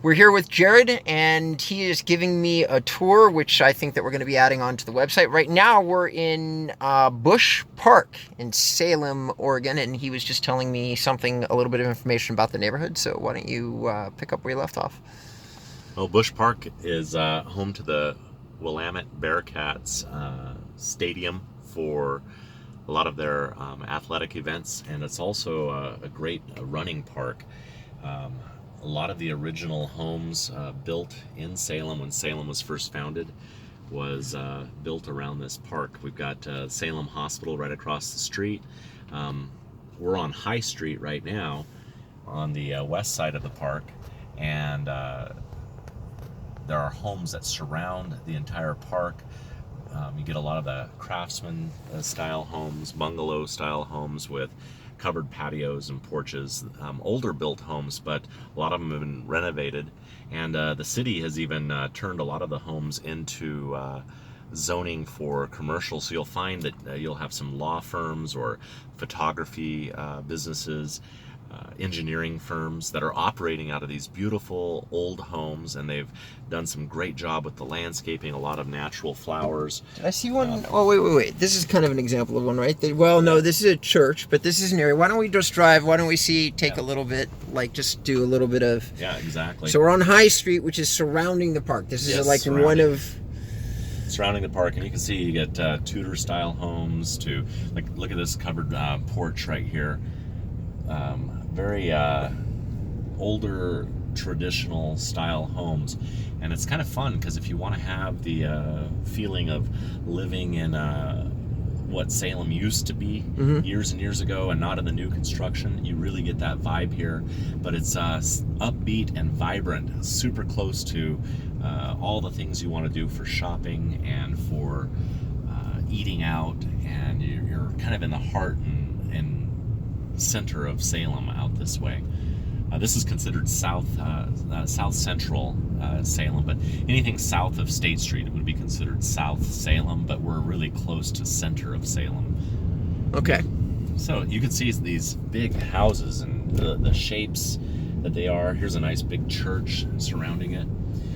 We're here with Jared, and he is giving me a tour, which I think that we're going to be adding onto the website. Right now, we're in Bush Park in Salem, Oregon, and he was just telling me a little bit of information about the neighborhood. So why don't you pick up where you left off? Well, Bush Park is home to the Willamette Bearcats stadium for a lot of their athletic events, and it's also a great running park. A lot of the original homes built in Salem when Salem was first founded was built around this park. We've got Salem Hospital right across the street. We're on High Street right now on the west side of the park, and there are homes that surround the entire park. You get a lot of the craftsman-style homes, bungalow-style homes with covered patios and porches, older built homes, but a lot of them have been renovated. And the city has even turned a lot of the homes into zoning for commercial. So you'll find that you'll have some law firms or photography businesses, engineering firms that are operating out of these beautiful old homes, and they've done some great job with the landscaping, a lot of natural flowers. Did I see one? Oh, wait. This is kind of an example of one, right? No, this is a church, but this is an area. Why don't we just drive? Why don't we take a little bit, just do a little bit of... Yeah, exactly. So we're on High Street, which is surrounding the park. This is surrounding the park, and you can see you get Tudor-style homes to, look at this covered porch right here. Very older traditional style homes, and it's kind of fun because if you want to have the feeling of living in what Salem used to be years and years ago and not in the new construction, you really get that vibe here. But it's upbeat and vibrant, super close to all the things you want to do for shopping and for eating out, and you're kind of in the heart and center of Salem out this way. This is considered South Central Salem, but anything south of State Street, it would be considered South Salem, but we're really close to center of Salem. Okay. So you can see these big houses and the shapes that they are. Here's a nice big church surrounding it.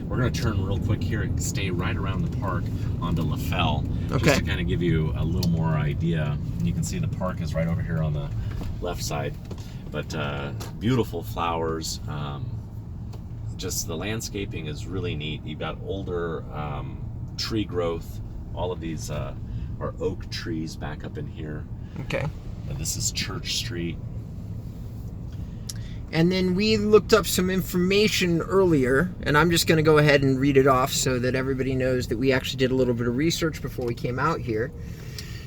We're going to turn real quick here and stay right around the park onto LaFell, just to kind of give you a little more idea. You can see the park is right over here on the left side, but beautiful flowers. Just the landscaping is really neat. You've got older tree growth. All of these are oak trees back up in here. Okay. This is Church Street. And then we looked up some information earlier, and I'm just going to go ahead and read it off so that everybody knows that we actually did a little bit of research before we came out here.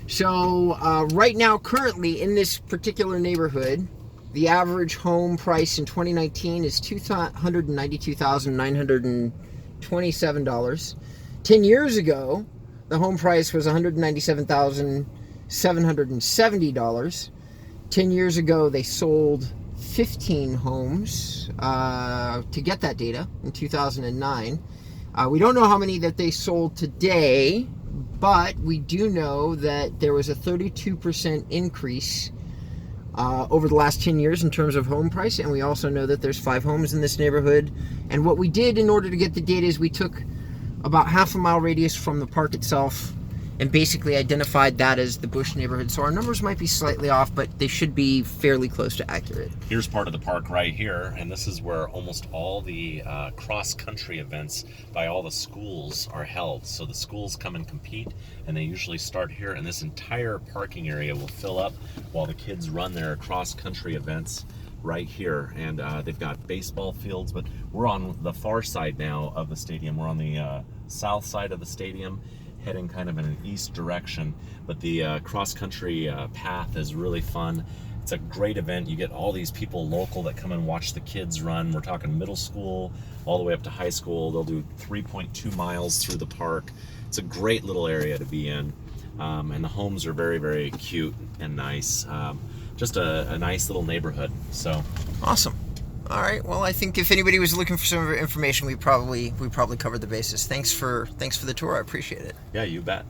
So right now, currently in this particular neighborhood, the average home price in 2019 is $292,927. 10 years ago, the home price was $197,770. 10 years ago, they sold 15 homes to get that data in 2009. We don't know how many that they sold today, but we do know that there was a 32% increase over the last 10 years in terms of home price, and we also know that there's 5 homes in this neighborhood. And what we did in order to get the data is we took about half a mile radius from the park itself and basically identified that as the Bush neighborhood. So our numbers might be slightly off, but they should be fairly close to accurate. Here's part of the park right here, and this is where almost all the cross-country events by all the schools are held. So the schools come and compete, and they usually start here, and this entire parking area will fill up while the kids run their cross-country events right here. And they've got baseball fields, but we're on the far side now of the stadium. We're on the south side of the stadium, heading kind of in an east direction, but the cross-country path is really fun. It's a great event. You get all these people local that come and watch the kids run. We're talking middle school all the way up to high school. They'll do 3.2 miles through the park. It's a great little area to be in, and the homes are very, very cute and nice. Just a nice little neighborhood. So awesome. All right. Well, I think if anybody was looking for some information, we probably covered the bases. Thanks for the tour. I appreciate it. Yeah, you bet.